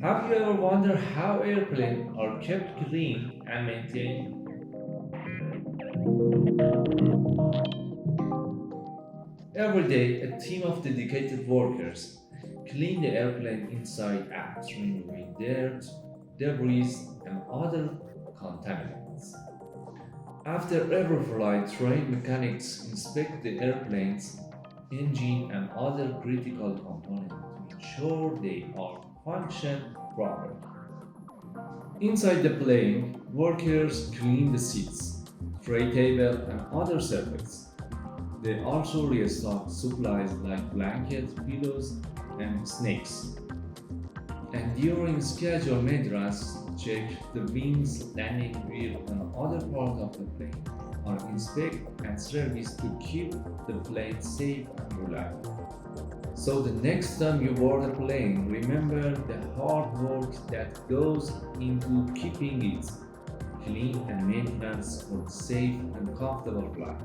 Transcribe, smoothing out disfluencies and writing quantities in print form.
Have you ever wondered how airplanes are kept clean and maintained? Every day, a team of dedicated workers clean the airplane inside out, removing dirt, debris, and other contaminants. After every flight, trained mechanics inspect the airplane's engine and other critical components to ensure they are function properly. Inside the plane, workers clean the seats, tray table, and other surfaces. They also restock supplies like blankets, pillows, and snacks. And during scheduled maintenance, check the wings, landing gear, and other parts of the plane are inspected and serviced to keep the plane safe and reliable. So the next time you board a plane, remember the hard work that goes into keeping it clean and maintenance for a safe and comfortable flight.